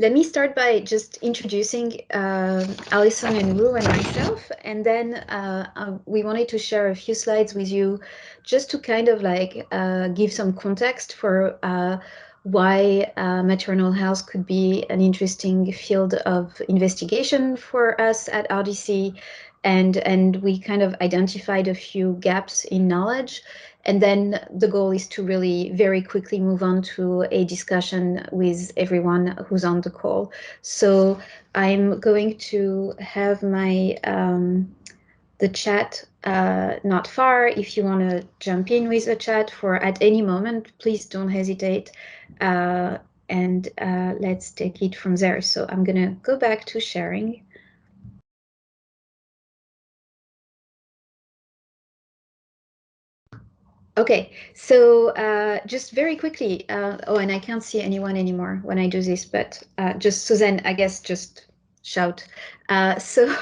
Let me start by just introducing Alison and Ru and myself, and then we wanted to share a few slides with you just to kind of like give some context for why maternal health could be an interesting field of investigation for us at Odyssey, and we kind of identified a few gaps in knowledge. And then the goal is to really very quickly move on to a discussion with everyone who's on the call. So I'm going to have my the chat not far. If you want to jump in with the chat for at any moment, please don't hesitate. And let's take it from there. So I'm going to go back to sharing. Okay, so just very quickly, oh, and I can't see anyone anymore when I do this, but just so then I guess just shout. So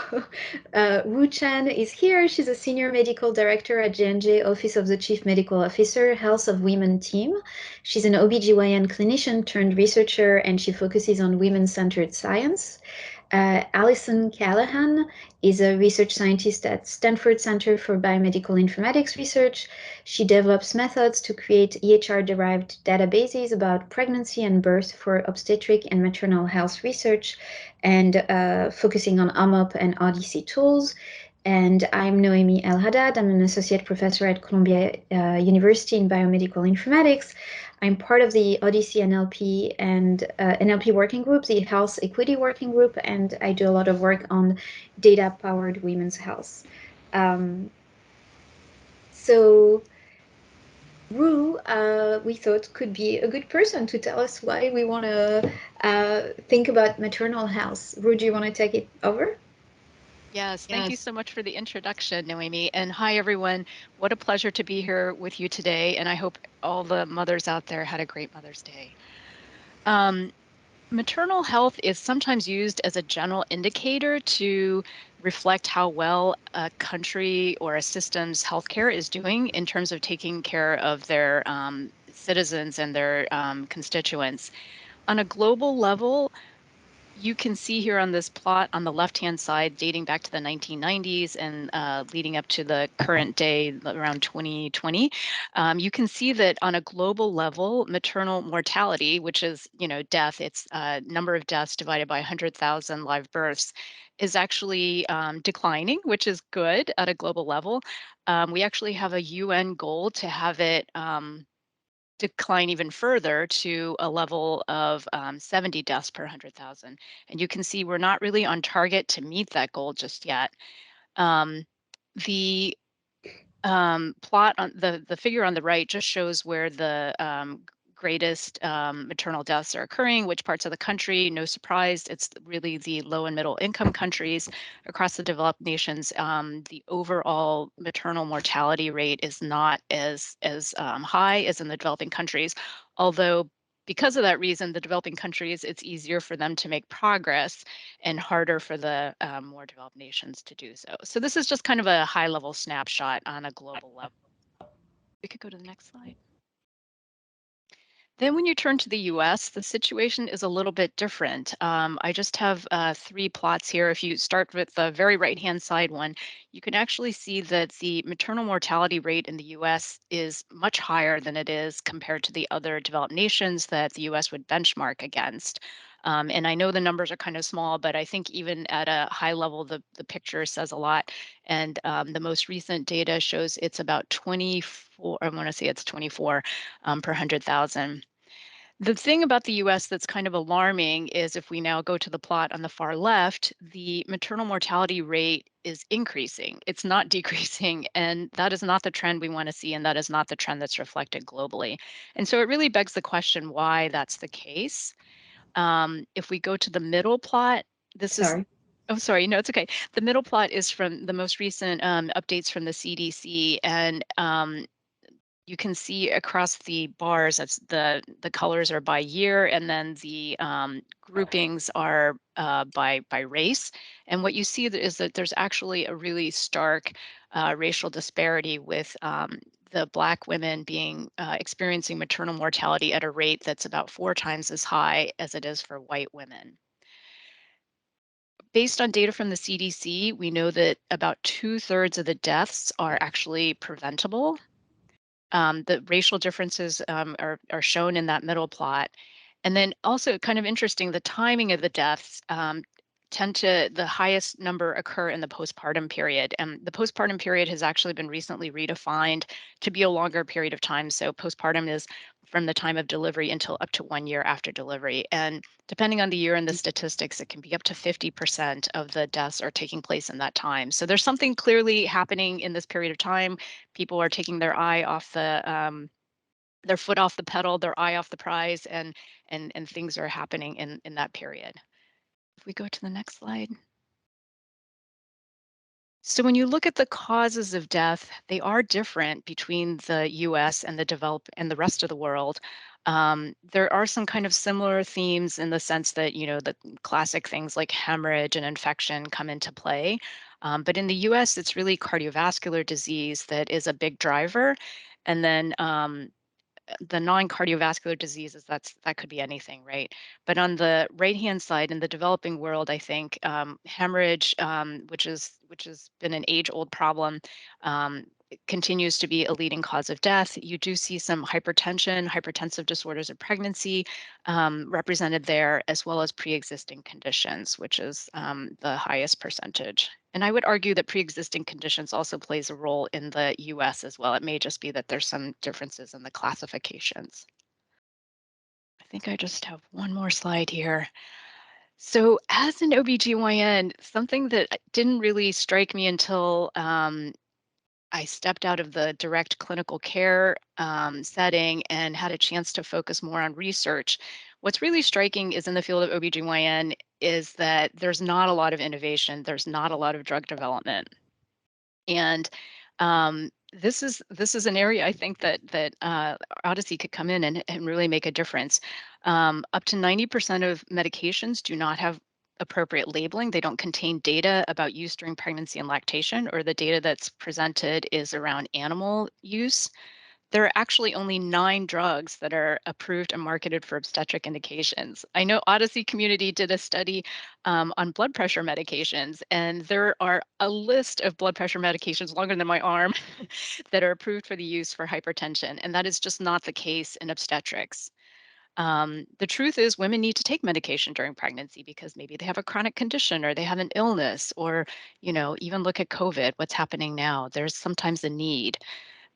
Wu Chan is here. She's a senior medical director at J&J Office of the Chief Medical Officer, Health of Women team. She's an OBGYN clinician turned researcher, and she focuses on women-centered science. Alison Callahan is a research scientist at Stanford Center for Biomedical Informatics Research. She develops methods to create EHR-derived databases about pregnancy and birth for obstetric and maternal health research, and focusing on OMOP and Odyssey tools. And I'm Noémie Elhadad. I'm an associate professor at Columbia University in biomedical informatics. I'm part of the Odyssey NLP and NLP working group, the Health Equity Working Group, and I do a lot of work on data-powered women's health. So Ru, we thought could be a good person to tell us why we want to think about maternal health. Ru, do you want to take it over? Yes, thank you so much for the introduction, Noémie. And hi, everyone. What a pleasure to be here with you today. And I hope all the mothers out there had a great Mother's Day. Maternal health is sometimes used as a general indicator to reflect how well a country or a system's healthcare is doing in terms of taking care of their citizens and their constituents. On a global level, you can see here on this plot on the left-hand side, dating back to the 1990s and leading up to the current day around 2020, you can see that on a global level, maternal mortality, which is, death, it's number of deaths divided by 100,000 live births, is actually declining, which is good at a global level. We actually have a UN goal to have it decline even further to a level of 70 deaths per 100,000. And you can see we're not really on target to meet that goal just yet. The plot on the figure on the right just shows where the greatest maternal deaths are occurring, which parts of the country. No surprise, it's really the low and middle income countries. Across the developed nations, the overall maternal mortality rate is not as high as in the developing countries, although because of that reason, the developing countries, it's easier for them to make progress and harder for the more developed nations to do so. So this is just kind of a high level snapshot on a global level. We could go to the next slide. Then when you turn to the US, the situation is a little bit different. I just have 3 plots here. If you start with the very right-hand side one, you can actually see that the maternal mortality rate in the US is much higher than it is compared to the other developed nations that the US would benchmark against. And I know the numbers are kind of small, but I think even at a high level, the picture says a lot. And the most recent data shows it's about 24, I want to say it's 24 per 100,000. The thing about the US that's kind of alarming is if we now go to the plot on the far left, the maternal mortality rate is increasing. It's not decreasing. And that is not the trend we want to see. And that is not the trend that's reflected globally. And so it really begs the question why that's the case. If we go to the middle plot, this is. Sorry. Oh, sorry. No, it's okay. The middle plot is from the most recent updates from the CDC. And you can see across the bars, that's the colors are by year, and then the groupings are by race. And what you see is that there's actually a really stark racial disparity with the Black women being experiencing maternal mortality at a rate that's about 4 times as high as it is for white women. Based on data from the CDC, we know that about 2/3 of the deaths are actually preventable. The racial differences are shown in that middle plot. And then also kind of interesting, the timing of the deaths the highest number occur in the postpartum period. And the postpartum period has actually been recently redefined to be a longer period of time. So postpartum is from the time of delivery until up to 1 year after delivery. And depending on the year and the statistics, it can be up to 50% of the deaths are taking place in that time. So there's something clearly happening in this period of time. People are taking their eye off their foot off the pedal, their eye off the prize, and things are happening in that period. If we go to the next slide. So when you look at the causes of death, they are different between the US and the rest of the world. There are some kind of similar themes in the sense that, the classic things like hemorrhage and infection come into play. But in the US, it's really cardiovascular disease that is a big driver. And then the non-cardiovascular diseases, that could be anything, right? But on the right-hand side, in the developing world, I think hemorrhage, which has been an age-old problem, it continues to be a leading cause of death. You do see some hypertension, hypertensive disorders of pregnancy represented there, as well as pre-existing conditions, which is the highest percentage. And I would argue that pre-existing conditions also plays a role in the US as well. It may just be that there's some differences in the classifications. I think I just have one more slide here. So as an OBGYN, something that didn't really strike me until I stepped out of the direct clinical care setting and had a chance to focus more on research. What's really striking is in the field of OBGYN is that there's not a lot of innovation, there's not a lot of drug development. And this is an area I think that Odyssey could come in and really make a difference. Up to 90% of medications do not have appropriate labeling. They don't contain data about use during pregnancy and lactation, or the data that's presented is around animal use. There are actually only 9 drugs that are approved and marketed for obstetric indications. I know Odyssey Community did a study on blood pressure medications, and there are a list of blood pressure medications longer than my arm that are approved for the use for hypertension, and that is just not the case in obstetrics. The truth is women need to take medication during pregnancy because maybe they have a chronic condition or they have an illness, or even look at COVID, what's happening now. There's sometimes a need.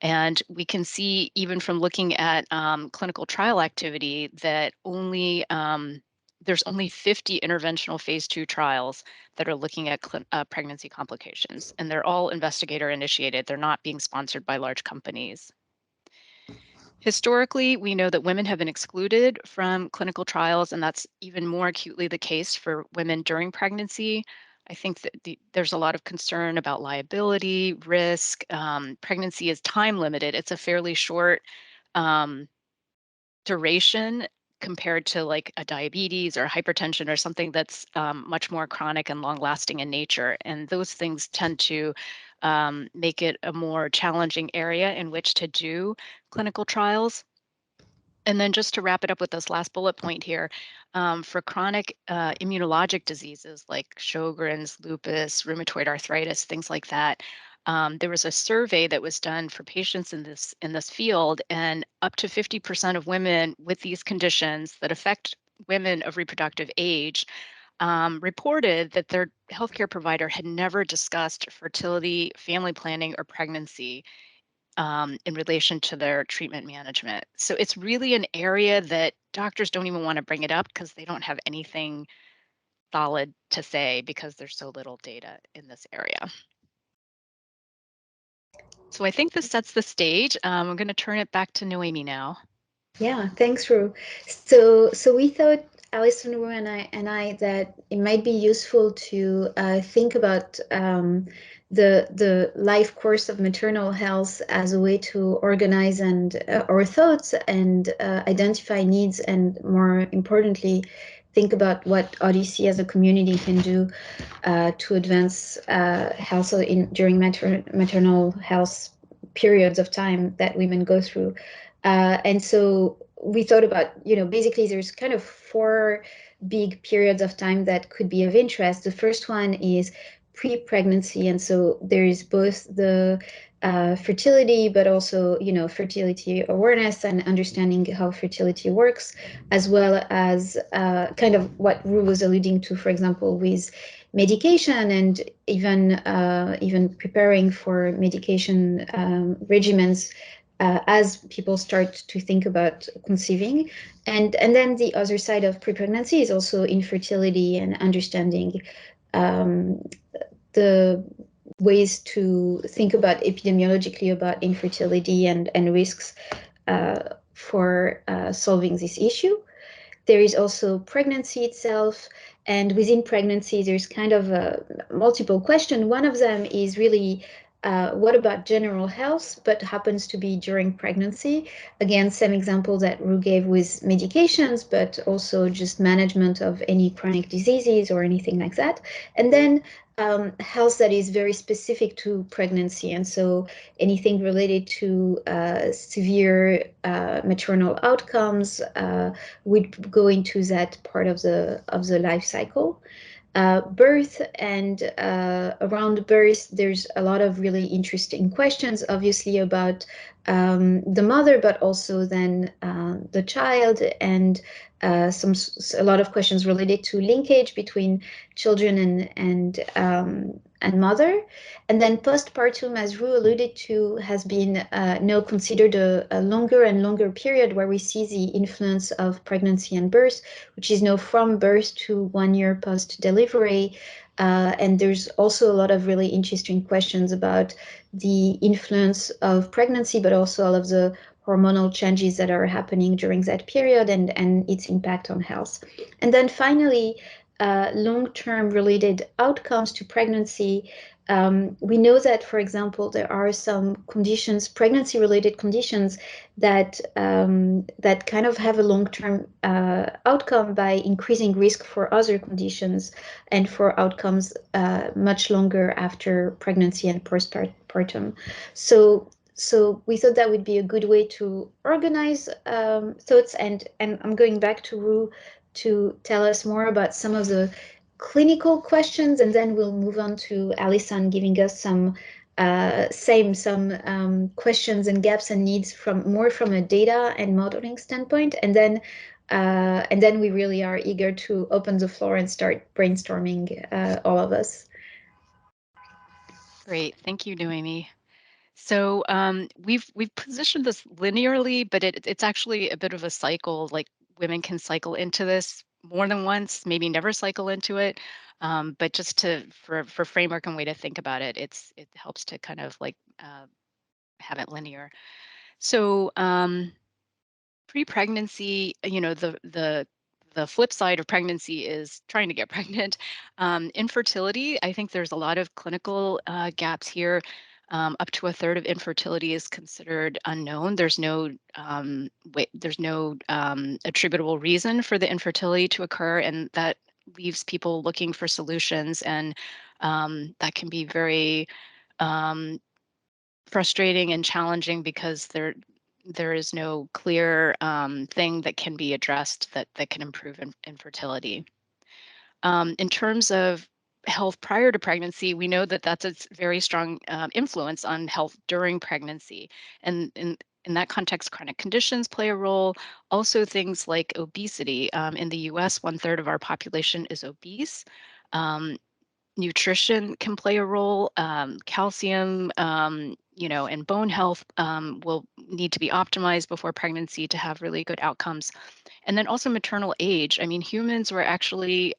And we can see even from looking at clinical trial activity that there's only 50 interventional phase 2 trials that are looking at pregnancy complications, and they're all investigator initiated. They're not being sponsored by large companies. Historically, we know that women have been excluded from clinical trials, and that's even more acutely the case for women during pregnancy. I think that there's a lot of concern about liability, risk. Pregnancy is time limited. It's a fairly short um, duration compared to like a diabetes or hypertension or something that's much more chronic and long lasting in nature. And those things tend to make it a more challenging area in which to do clinical trials. And then just to wrap it up with this last bullet point here, for chronic immunologic diseases like Sjogren's, lupus, rheumatoid arthritis, things like that, there was a survey that was done for patients in this field, and up to 50% of women with these conditions that affect women of reproductive age reported that their healthcare provider had never discussed fertility, family planning, or pregnancy in relation to their treatment management. So it's really an area that doctors don't even want to bring it up because they don't have anything solid to say because there's so little data in this area. So I think this sets the stage. I'm going to turn it back to Noémie now. Yeah, thanks, Ru. So we thought Alison, Ru, and I that it might be useful to think about the life course of maternal health as a way to organize and our thoughts and identify needs, and more importantly, think about what Odyssey as a community can do to advance health during maternal health periods of time that women go through. And so we thought about, basically there's kind of four big periods of time that could be of interest. The first one is pre-pregnancy. And so there is both the fertility, but also, fertility awareness and understanding how fertility works, as well as kind of what Ru was alluding to, for example, with medication, and even preparing for medication regimens as people start to think about conceiving. And then the other side of pre-pregnancy is also infertility and understanding the ways to think about epidemiologically about infertility and risks for solving this issue. There is also pregnancy itself, and within pregnancy, there's kind of a multiple question. One of them is really what about general health, but happens to be during pregnancy? Again, same example that Ru gave with medications, but also just management of any chronic diseases or anything like that. And then health that is very specific to pregnancy. And so anything related to severe maternal outcomes would go into that part of the life cycle. Birth, and around birth, there's a lot of really interesting questions, obviously, about the mother, but also then the child, and a lot of questions related to linkage between children and mother. And then postpartum, as Ru alluded to, has been now considered a longer and longer period where we see the influence of pregnancy and birth, which is now from birth to 1 year post-delivery. And there's also a lot of really interesting questions about the influence of pregnancy, but also all of the hormonal changes that are happening during that period, and its impact on health. And then finally, long-term related outcomes to pregnancy. We know that, for example, there are some conditions, pregnancy-related conditions, that that kind of have a long-term outcome by increasing risk for other conditions and for outcomes much longer after pregnancy and postpartum. So we thought that would be a good way to organize thoughts, and I'm going back to Ru to tell us more about some of the clinical questions, and then we'll move on to Alison giving us some questions and gaps and needs from a data and modeling standpoint, and then we really are eager to open the floor and start brainstorming, all of us. Great, thank you, Noémie. So we've positioned this linearly, but it's actually a bit of a cycle. Like women can cycle into this more than once, maybe never cycle into it. But just for framework and way to think about it, it helps to kind of like have it linear. So pre-pregnancy, the flip side of pregnancy is trying to get pregnant. Infertility, I think there's a lot of clinical gaps here. Up to a third of infertility is considered unknown. There's no attributable reason for the infertility to occur, and that leaves people looking for solutions, and that can be very frustrating and challenging because there is no clear thing that can be addressed that can improve infertility. In terms of health prior to pregnancy, we know that that's a very strong influence on health during pregnancy. And in that context, chronic conditions play a role. Also, things like obesity. In the US, 1/3 of our population is obese. Nutrition can play a role. Calcium, and bone health will need to be optimized before pregnancy to have really good outcomes. And then also maternal age. I mean, humans were actually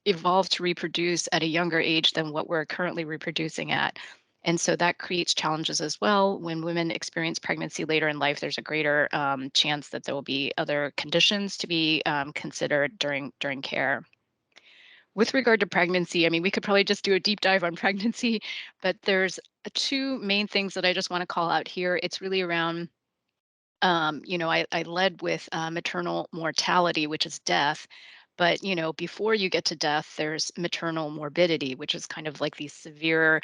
evolved to reproduce at a younger age than what we're currently reproducing at. And so that creates challenges as well. When women experience pregnancy later in life, there's a greater chance that there will be other conditions to be considered during care. With regard to pregnancy, I mean, we could probably just do a deep dive on pregnancy, but there's two main things that I just want to call out here. It's really around I led with maternal mortality, which is death. But, before you get to death, there's maternal morbidity, which is kind of like these severe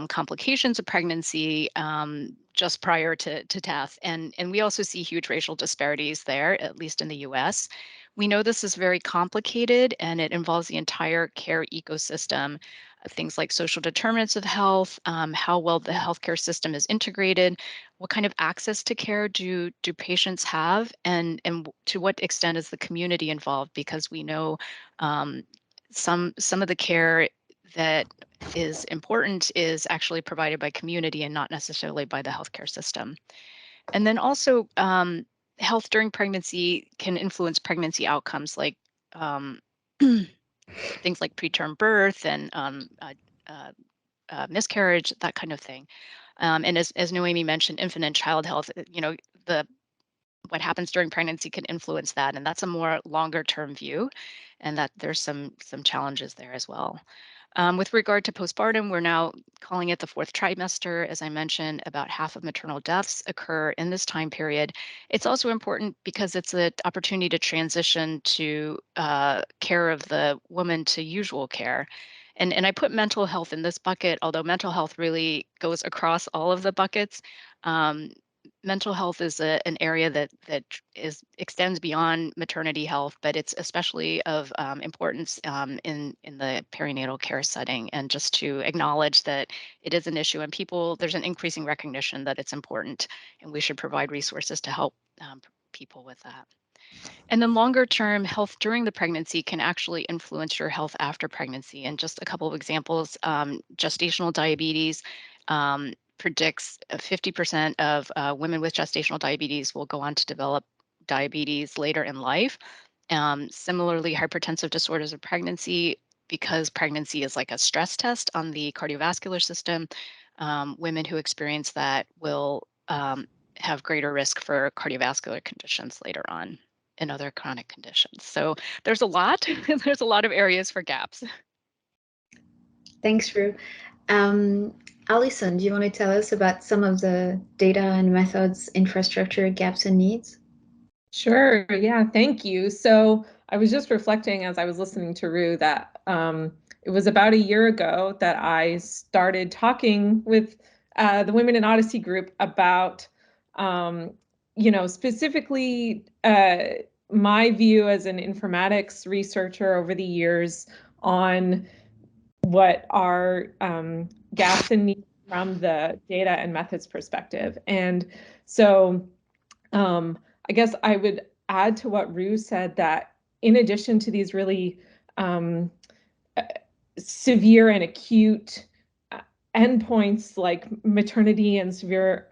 complications of pregnancy just prior to death. And we also see huge racial disparities there, at least in the US. We know this is very complicated and it involves the entire care ecosystem. Things like social determinants of health, how well the healthcare system is integrated, what kind of access to care do patients have, and to what extent is the community involved? Because we know um, some of the care that is important is actually provided by community and not necessarily by the healthcare system. And then also, health during pregnancy can influence pregnancy outcomes like um, things like preterm birth and uh, miscarriage, that kind of thing. And as Noémie mentioned, infant and child health, the what happens during pregnancy can influence that, and that's a more longer term view, and that there's some challenges there as well. With regard to postpartum, we're now calling it the fourth trimester. As I mentioned, about half of maternal deaths occur in this time period. It's also important because it's an opportunity to transition to care of the woman to usual care. And I put mental health in this bucket, although mental health really goes across all of the buckets. Um, Mental health is an area that extends beyond maternity health, but it's especially of importance in the perinatal care setting. And just to acknowledge that it is an issue, and there's an increasing recognition that it's important, and we should provide resources to help people with that. And then longer term health during the pregnancy can actually influence your health after pregnancy. And just a couple of examples, gestational diabetes predicts 50% of women with gestational diabetes will go on to develop diabetes later in life. Similarly, hypertensive disorders of pregnancy, because pregnancy is like a stress test on the cardiovascular system, women who experience that will have greater risk for cardiovascular conditions later on and other chronic conditions. So there's a lot, there's a lot of areas for gaps. Thanks, Ru. Alison, do you want to tell us about some of the data and methods, infrastructure gaps and needs? Sure. Yeah, thank you. So I was just reflecting as I was listening to Ru that it was about a year ago that I started talking with the Women in Odyssey group about, specifically my view as an informatics researcher over the years on what are gaps and needs from the data and methods perspective. And so I guess I would add to what Ru said that in addition to these really severe and acute endpoints like maternity and severe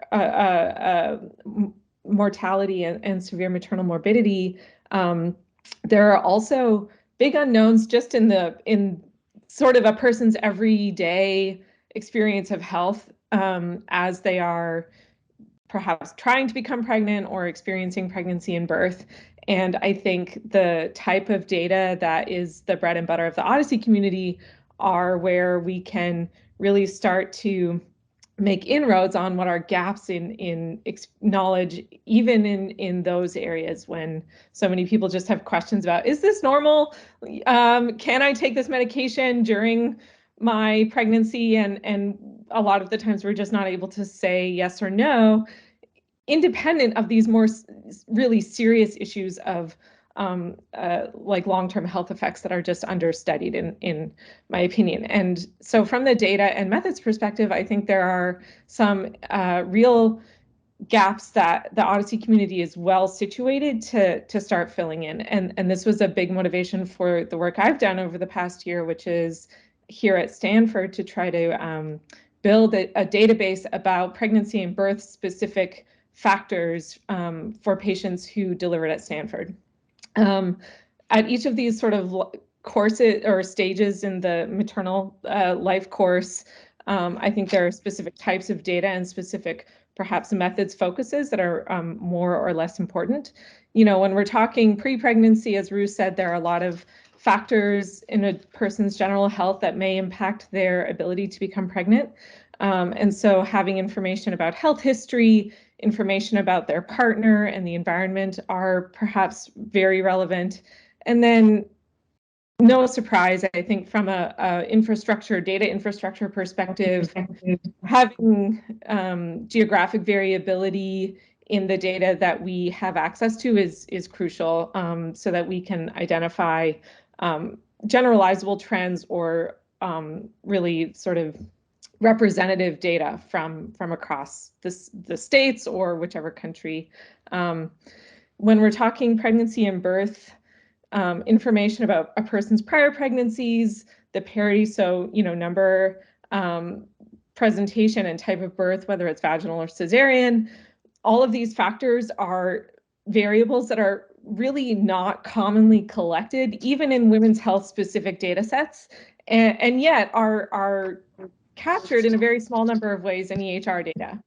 mortality and severe maternal morbidity, there are also big unknowns just in sort of a person's everyday experience of health as they are perhaps trying to become pregnant or experiencing pregnancy and birth. And I think the type of data that is the bread and butter of the Odyssey community are where we can really start to make inroads on what are gaps in knowledge, even in those areas when so many people just have questions about, is this normal? Can I take this medication during my pregnancy? And a lot of the times we're just not able to say yes or no, independent of these more really serious issues of like long-term health effects that are just understudied in my opinion. And so from the data and methods perspective, I think there are some real gaps that the Odyssey community is well situated to start filling in. And this was a big motivation for the work I've done over the past year, which is here at Stanford to try to build a database about pregnancy and birth specific factors for patients who delivered at Stanford. At each of these sort of courses or stages in the maternal life course, I think there are specific types of data and specific, perhaps, methods focuses that are more or less important. You know, when we're talking pre-pregnancy, as Ru said, there are a lot of factors in a person's general health that may impact their ability to become pregnant. And so having information about health history, information about their partner and the environment are perhaps very relevant. And then, no surprise, I think, from a data infrastructure perspective, having geographic variability in the data that we have access to is crucial, so that we can identify generalizable trends or really sort of representative data from across the states or whichever country. When we're talking pregnancy and birth, information about a person's prior pregnancies, the parity, so, you know, number, presentation and type of birth, whether it's vaginal or cesarean, all of these factors are variables that are really not commonly collected, even in women's health specific data sets, and yet are captured in a very small number of ways in EHR data.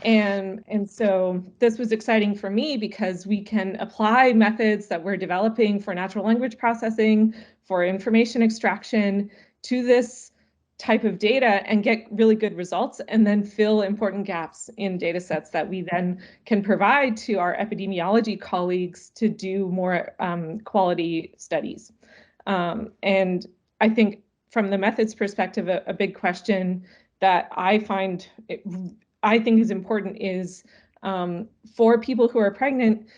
And so this was exciting for me because we can apply methods that we're developing for natural language processing, for information extraction to this type of data and get really good results, and then fill important gaps in data sets that we then can provide to our epidemiology colleagues to do more quality studies. And I think from the methods perspective, a big question that I think is important is, for people who are pregnant,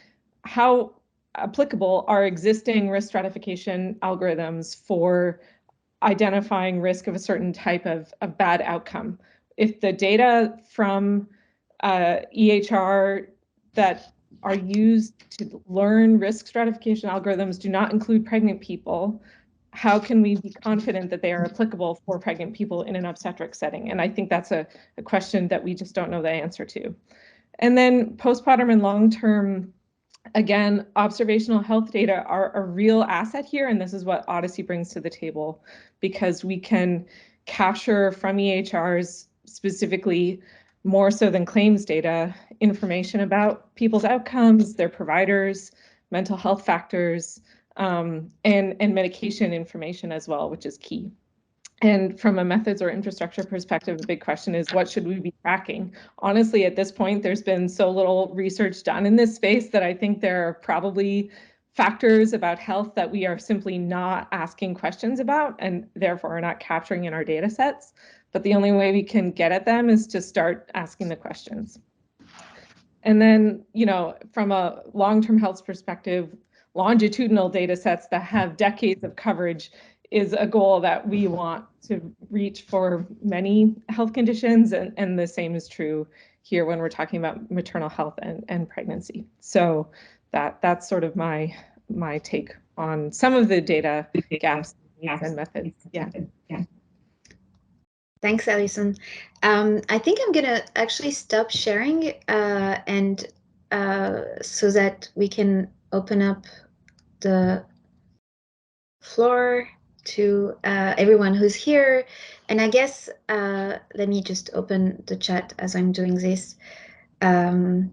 how applicable are existing risk stratification algorithms for identifying risk of a certain type of bad outcome? If the data from EHR that are used to learn risk stratification algorithms do not include pregnant people, how can we be confident that they are applicable for pregnant people in an obstetric setting? And I think that's a question that we just don't know the answer to. And then postpartum and long-term, again, observational health data are a real asset here, and this is what Odyssey brings to the table, because we can capture from EHRs, specifically more so than claims data, information about people's outcomes, their providers, mental health factors, and medication information as well, which is key. And from a methods or infrastructure perspective, the big question is, what should we be tracking? Honestly, at this point, there's been so little research done in this space that I think there are probably factors about health that we are simply not asking questions about and therefore are not capturing in our data sets. But the only way we can get at them is to start asking the questions. And then, you know, from a long-term health perspective, longitudinal data sets that have decades of coverage is a goal that we want to reach for many health conditions, and the same is true here when we're talking about maternal health and pregnancy. So that's sort of my take on some of the data gaps and methods. Yeah. Thanks, Alison. I think I'm gonna actually stop sharing and so that we can open up the floor to everyone who's here. And I guess let me just open the chat as I'm doing this. And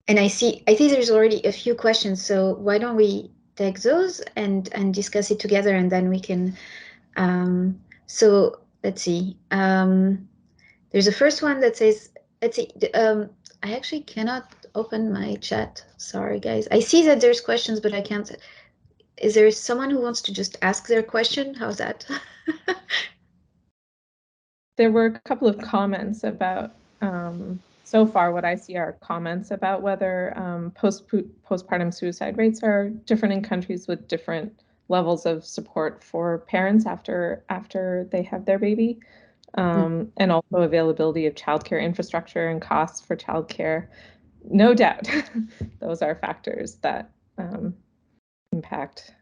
I see there's already a few questions, so why don't we take those and discuss it together, and then we can so let's see. There's a first one that says, let's see, I actually cannot open my chat. Sorry, guys. I see that there's questions, but I can't. Is there someone who wants to just ask their question? How's that? There were a couple of comments about, so far what I see are comments about whether postpartum suicide rates are different in countries with different levels of support for parents after they have their baby, and also availability of childcare infrastructure and costs for childcare. No doubt, those are factors that impact,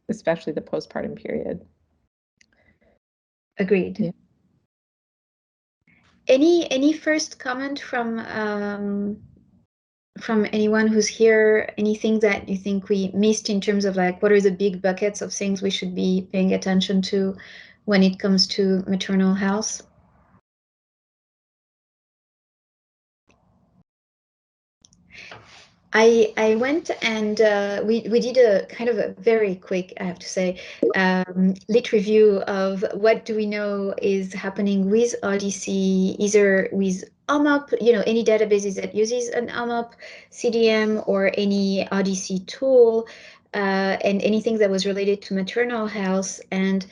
especially the postpartum period. Agreed. Yeah. Any first comment from anyone who's here? Anything that you think we missed in terms of, like, what are the big buckets of things we should be paying attention to when it comes to maternal health? I went and we did a kind of a very quick, I have to say, lit review of what do we know is happening with Odyssey, either with OMOP, any databases that uses an OMOP CDM or any Odyssey tool, and anything that was related to maternal health. And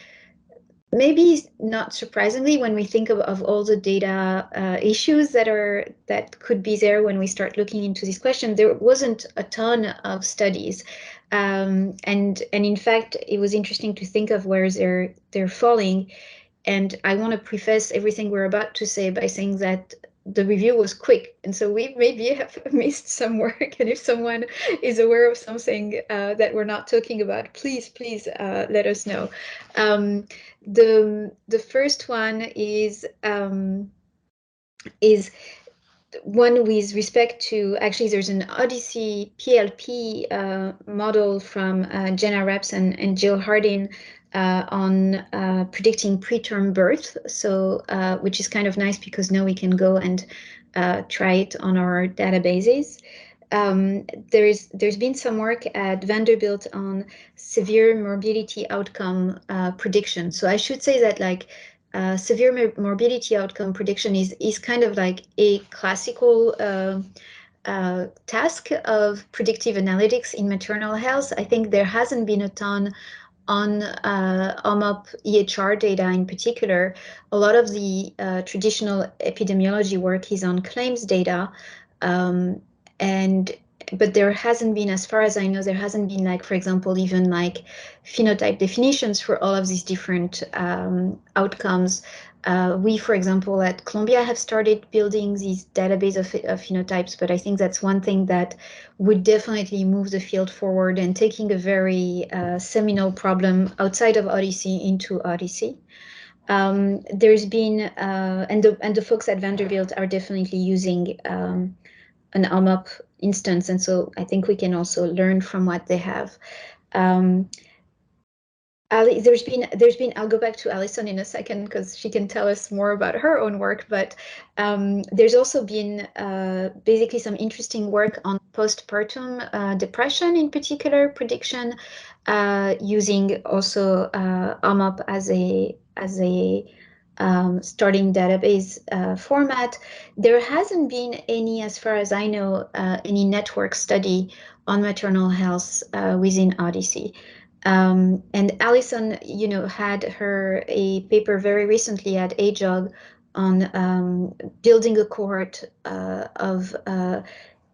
maybe not surprisingly, when we think of all the data issues that could be there when we start looking into this question, there wasn't a ton of studies, and in fact, it was interesting to think of where they're falling. And I want to preface everything we're about to say by saying that the review was quick, and so we maybe have missed some work. And if someone is aware of something that we're not talking about, please let us know. The first one is one with respect to, actually, there's an Odyssey PLP model from Jenna Reps and Jill Hardin on predicting preterm birth. So, which is kind of nice because now we can go and try it on our databases. There's been some work at Vanderbilt on severe morbidity outcome prediction. So I should say that severe morbidity outcome prediction is kind of like a classical task of predictive analytics in maternal health. I think there hasn't been a ton on OMOP EHR data in particular. A lot of the traditional epidemiology work is on claims data, but there hasn't been, as far as I know, there hasn't been, for example, even phenotype definitions for all of these different outcomes. We, for example, at Columbia have started building these database of phenotypes, but I think that's one thing that would definitely move the field forward and taking a very seminal problem outside of Odyssey into Odyssey. There's been, and the folks at Vanderbilt are definitely using an OMOP instance, and so I think we can also learn from what they have. There's been, I'll go back to Alison in a second because she can tell us more about her own work, but there's also been basically some interesting work on postpartum depression, in particular prediction, using also OMOP as a starting database format. There hasn't been any, as far as I know, any network study on maternal health within Odyssey. And Alison, had a paper very recently at AJOG on building a cohort of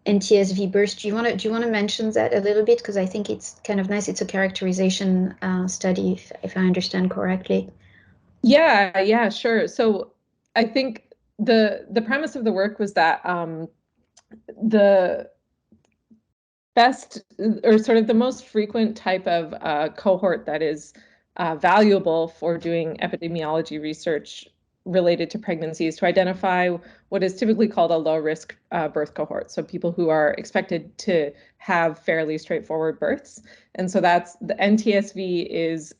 NTSV births. Do you want to mention that a little bit, because I think it's kind of nice. It's a characterization study, if I understand correctly. Yeah, sure. So I think the premise of the work was that the best, or sort of the most frequent type of cohort that is valuable for doing epidemiology research related to pregnancies, to identify what is typically called a low-risk birth cohort. So people who are expected to have fairly straightforward births. And so that's the NTSV is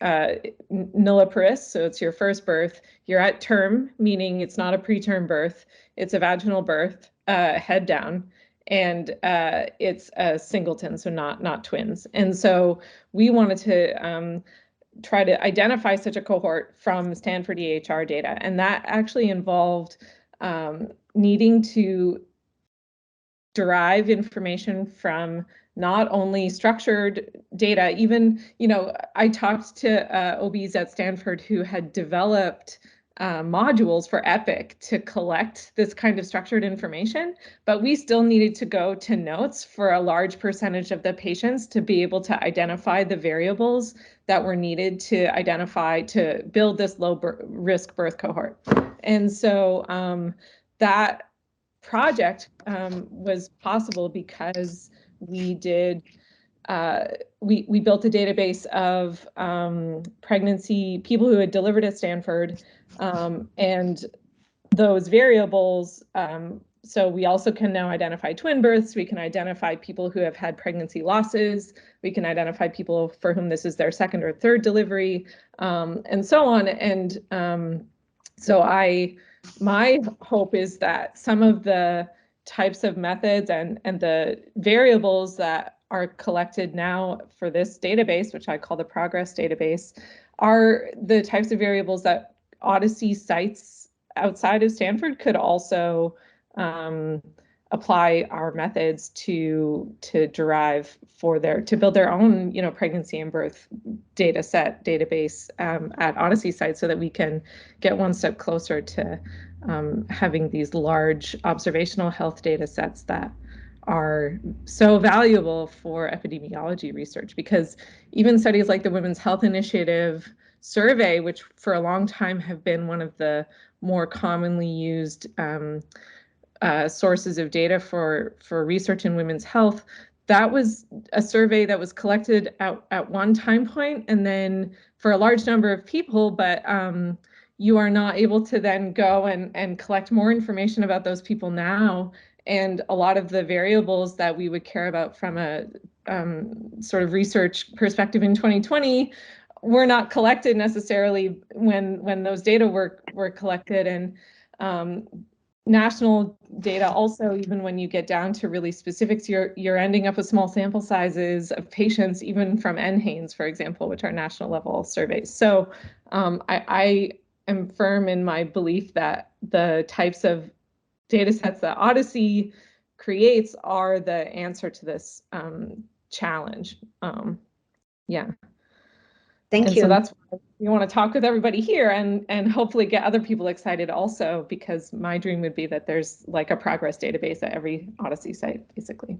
nulliparous. So it's your first birth. You're at term, meaning it's not a preterm birth. It's a vaginal birth, head down. And it's a singleton, so not twins. And so we wanted to try to identify such a cohort from Stanford EHR data. And that actually involved needing to derive information from not only structured data, even, I talked to OBs at Stanford who had developed modules for Epic to collect this kind of structured information, but we still needed to go to notes for a large percentage of the patients to be able to identify the variables that were needed to identify to build this low-risk birth cohort. And so that project was possible because we did we built a database of pregnancy people who had delivered at Stanford, and those variables So we also can now identify twin births. We can identify people who have had pregnancy losses. We can identify people for whom this is their second or third delivery, and so on. And so my hope is that some of the types of methods and the variables that are collected now for this database, which I call the progress database, are the types of variables that Odyssey sites outside of Stanford could also apply our methods to derive for to build their own, pregnancy and birth data set database at Odyssey sites, so that we can get one step closer to having these large observational health data sets that are so valuable for epidemiology research. Because even studies like the Women's Health Initiative survey, which for a long time have been one of the more commonly used sources of data for research in women's health, that was a survey that was collected at one time point, and then for a large number of people, but you are not able to then go and collect more information about those people now. And a lot of the variables that we would care about from a sort of research perspective in 2020 were not collected necessarily when those data were collected. And national data also, even when you get down to really specifics, you're ending up with small sample sizes of patients, even from NHANES, for example, which are national level surveys. So I am firm in my belief that the types of data sets that Odyssey creates are the answer to this challenge. Yeah. Thank you. So that's why we want to talk with everybody here and hopefully get other people excited also, because my dream would be that there's like a progress database at every Odyssey site, basically.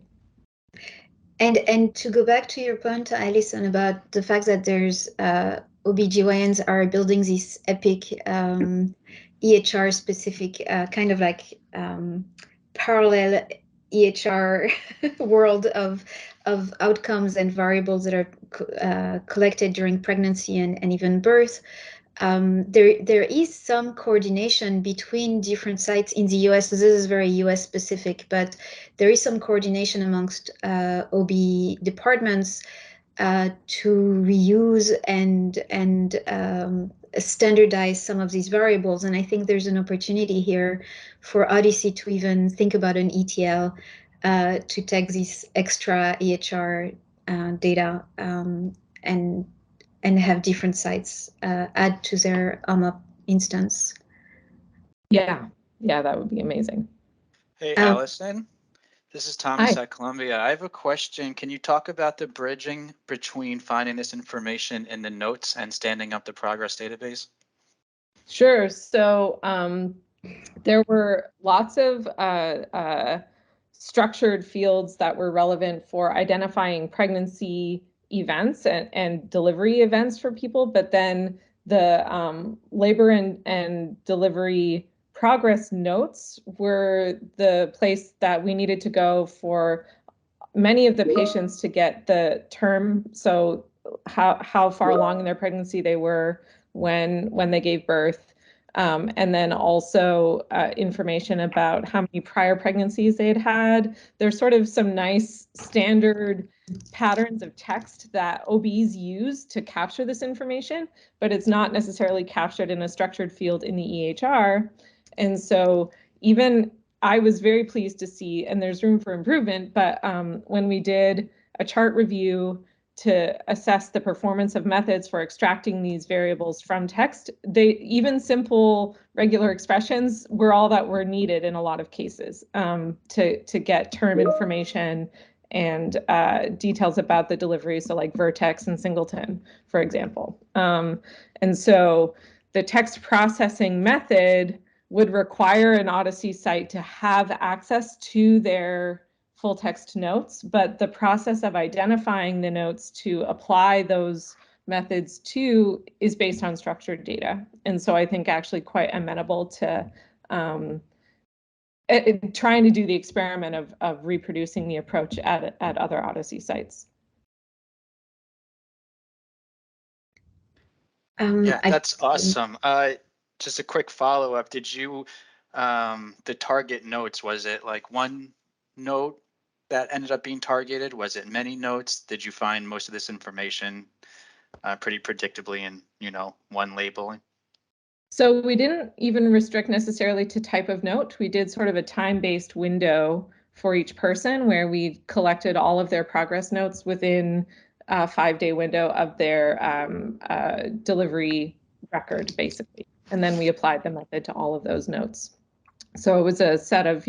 And to go back to your point, Alison, about the fact that there's OBGYNs are building this epic EHR specific kind of like parallel EHR world of outcomes and variables that are collected during pregnancy and even birth. There is some coordination between different sites in the US. So this is very US specific, but there is some coordination amongst OB departments to reuse and standardize some of these variables. And I think there's an opportunity here for Odyssey to even think about an ETL to take this extra EHR data and have different sites add to their OMOP instance. Yeah, that would be amazing. Hey, Alison, this is Thomas Hi. at Columbia. I have a question. Can you talk about the bridging between finding this information in the notes and standing up the progress database? Sure. So there were lots of structured fields that were relevant for identifying pregnancy events and delivery events for people, but then the labor and delivery progress notes were the place that we needed to go for many of the patients to get the term, so how far along in their pregnancy they were when they gave birth, and then also information about how many prior pregnancies they had. There's sort of some nice standard patterns of text that OBs use to capture this information, but it's not necessarily captured in a structured field in the EHR. And so even I was very pleased to see, and there's room for improvement, but when we did a chart review to assess the performance of methods for extracting these variables from text, even simple regular expressions were all that were needed in a lot of cases to get term information and details about the delivery, so like vertex and singleton, for example. And so the text processing method would require an Odyssey site to have access to their full text notes, but the process of identifying the notes to apply those methods to is based on structured data. And so I think actually quite amenable to trying to do the experiment of reproducing the approach at other Odyssey sites. Yeah, that's awesome. Just a quick follow-up. Did you the target notes, was it like one note that ended up being targeted? Was it many notes? Did you find most of this information pretty predictably in, one labeling? So we didn't even restrict necessarily to type of note. We did sort of a time-based window for each person where we collected all of their progress notes within a 5-day window of their delivery record, basically. And then we applied the method to all of those notes. So it was a set of,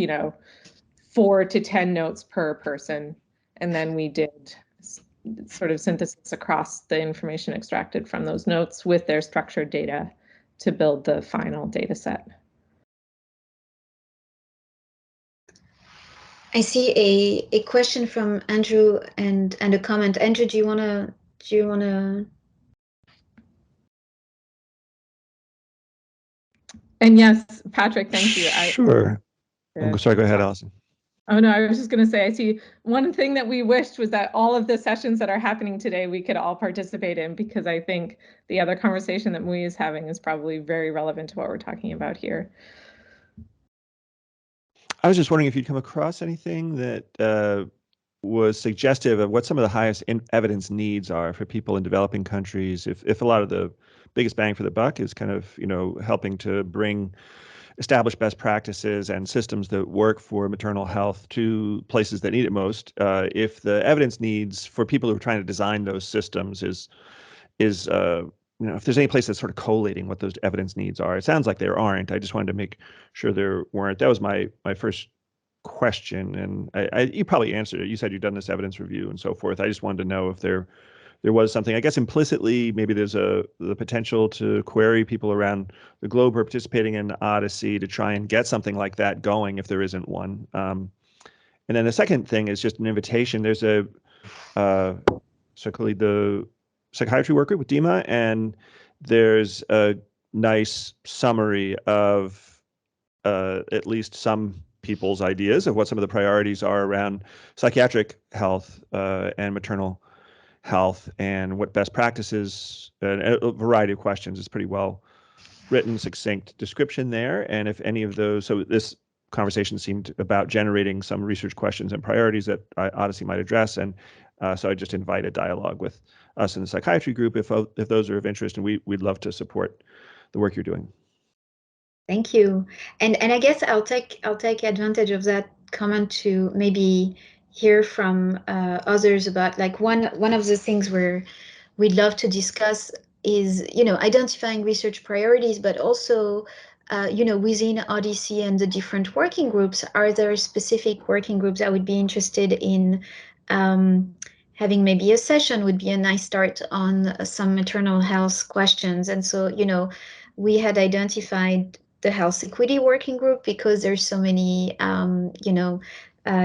4 to 10 notes per person. And then we did sort of synthesis across the information extracted from those notes with their structured data to build the final data set. I see a question from Andrew and a comment. Andrew, do you wanna? And yes, Patrick, thank you. Sure. I'm sorry, go ahead, Alison. Oh no, I was just going to say, I see one thing that we wished was that all of the sessions that are happening today, we could all participate in, because I think the other conversation that Mui is having is probably very relevant to what we're talking about here. I was just wondering if you'd come across anything that was suggestive of what some of the highest evidence needs are for people in developing countries. If a lot of the biggest bang for the buck is kind of, helping to bring establish best practices and systems that work for maternal health to places that need it most. If the evidence needs for people who are trying to design those systems is if there's any place that's sort of collating what those evidence needs are. It sounds like there aren't. I just wanted to make sure there weren't. That was my first question, and you probably answered it. You said you've done this evidence review and so forth. I just wanted to know if there was something. I guess implicitly, maybe there's the potential to query people around the globe who are participating in Odyssey to try and get something like that going if there isn't one. And then the second thing is just an invitation. There's a circulated the psychiatry worker with DEMA, and there's a nice summary of at least some people's ideas of what some of the priorities are around psychiatric health and maternal health and what best practices, and a variety of questions. It's pretty well written, succinct description there. And if any of those, so this conversation seemed about generating some research questions and priorities that Odyssey might address. And so I just invite a dialogue with us in the psychiatry group if those are of interest, and we'd love to support the work you're doing. Thank you. And I guess I'll take advantage of that comment to maybe hear from others about, like, one of the things where we'd love to discuss is, identifying research priorities, but also, within Odyssey and the different working groups, are there specific working groups that would be interested in having maybe a session would be a nice start on some maternal health questions. And so, we had identified the health equity working group because there's so many,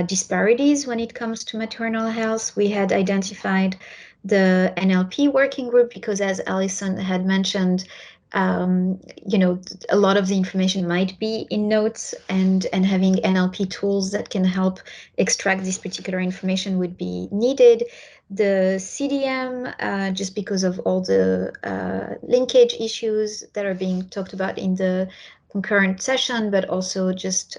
disparities when it comes to maternal health. We had identified the NLP working group because, as Alison had mentioned, a lot of the information might be in notes, and having NLP tools that can help extract this particular information would be needed. The CDM, just because of all the linkage issues that are being talked about in the concurrent session, but also just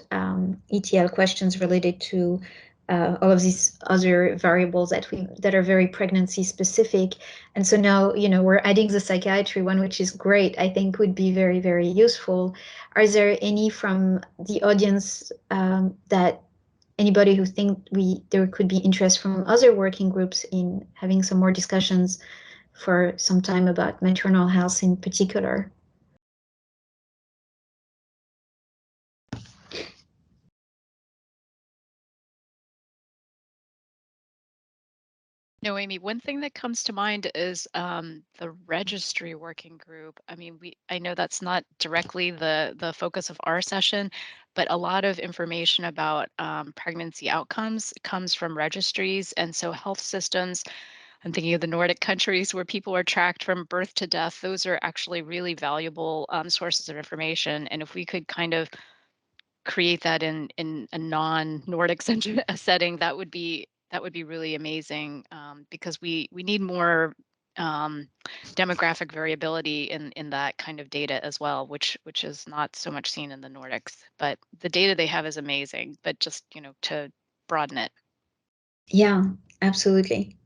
ETL questions related to all of these other variables that are very pregnancy specific. And so now, we're adding the psychiatry one, which is great. I think would be very, very useful. Are there any from the audience that anybody who think there could be interest from other working groups in having some more discussions for some time about maternal health in particular? Noémie, one thing that comes to mind is the registry working group. I mean, I know that's not directly the focus of our session, but a lot of information about pregnancy outcomes comes from registries. And so health systems, I'm thinking of the Nordic countries where people are tracked from birth to death. Those are actually really valuable sources of information. And if we could kind of create that in a non-Nordic setting, that would be really amazing, because we need more demographic variability in that kind of data as well, which is not so much seen in the Nordics. But the data they have is amazing, but just, to broaden it. Yeah, absolutely.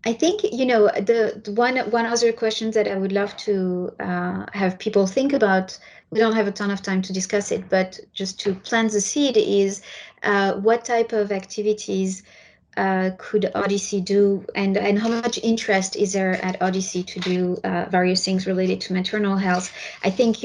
I think, the one other question that I would love to have people think about, we don't have a ton of time to discuss it, but just to plant the seed is what type of activities could Odyssey do, and how much interest is there at Odyssey to do various things related to maternal health? I think,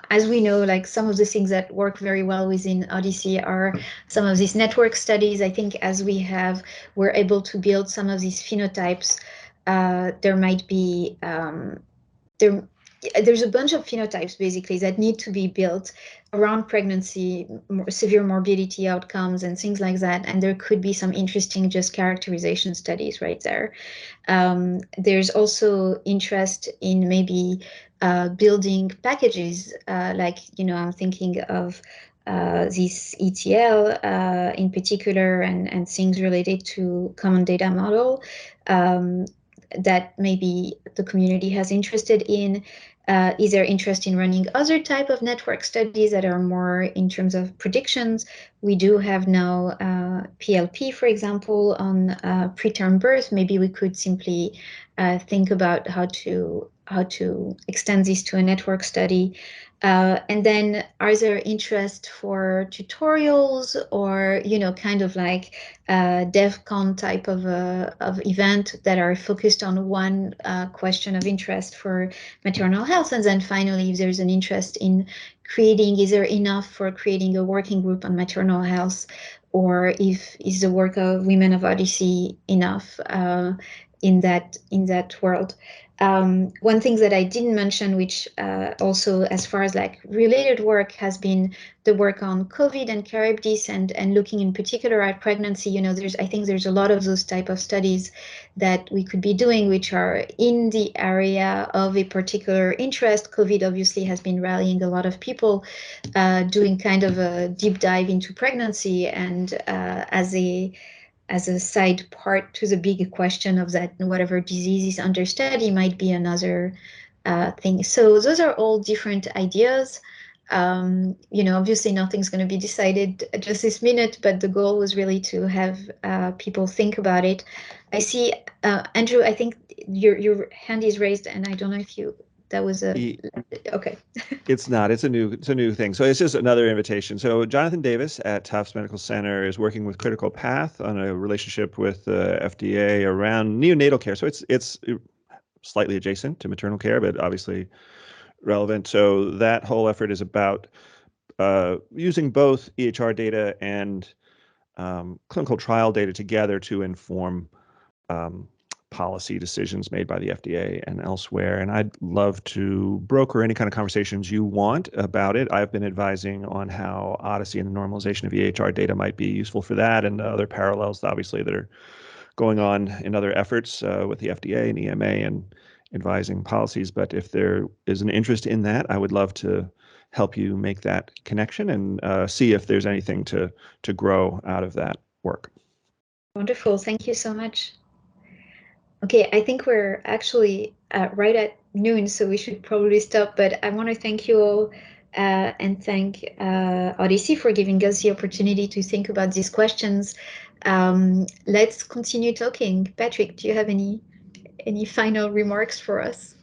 as we know, like some of the things that work very well within Odyssey are some of these network studies. I think as we're able to build some of these phenotypes, there might be there's a bunch of phenotypes basically that need to be built around pregnancy, severe morbidity outcomes and things like that. And there could be some interesting just characterization studies right there. There's also interest in maybe building packages, like, I'm thinking of this ETL in particular, and things related to common data model that maybe the community has interested in. Is there interest in running other type of network studies that are more in terms of predictions? We do have now PLP, for example, on preterm birth. Maybe we could simply think about how to extend this to a network study. And then are there interest for tutorials or, kind of like DevCon type of event that are focused on one question of interest for maternal health? And then finally, if there's an interest in creating, is there enough for creating a working group on maternal health, or is the work of Women of Odyssey enough in that world? One thing that I didn't mention, which also as far as like related work, has been the work on COVID and Charybdis, and looking in particular at pregnancy. I think there's a lot of those type of studies that we could be doing, which are in the area of a particular interest. COVID obviously has been rallying a lot of people doing kind of a deep dive into pregnancy, and as a side part to the big question of that, whatever disease is under study might be another thing. So those are all different ideas. Obviously nothing's going to be decided just this minute, but the goal was really to have people think about it. I see, Andrew, I think your hand is raised, and I don't know if that was okay. It's not. It's a new thing. So it's just another invitation. So Jonathan Davis at Tufts Medical Center is working with Critical Path on a relationship with the FDA around neonatal care. So it's slightly adjacent to maternal care, but obviously relevant. So that whole effort is about using both EHR data and clinical trial data together to inform policy decisions made by the FDA and elsewhere. And I'd love to broker any kind of conversations you want about it. I've been advising on how Odyssey and the normalization of EHR data might be useful for that, and other parallels, obviously, that are going on in other efforts with the FDA and EMA and advising policies. But if there is an interest in that, I would love to help you make that connection and see if there's anything to grow out of that work. Wonderful. Thank you so much. Okay, I think we're actually right at noon, so we should probably stop. But I want to thank you all and thank Odyssey for giving us the opportunity to think about these questions. Let's continue talking. Patrick, do you have any final remarks for us?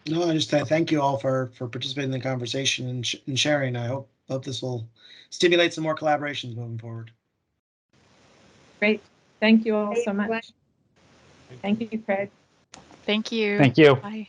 No, I just thank you all for participating in the conversation and sharing. I hope this will stimulate some more collaborations moving forward. Great. Thank you all so much. Thank you, Craig. Thank you. Thank you. Bye.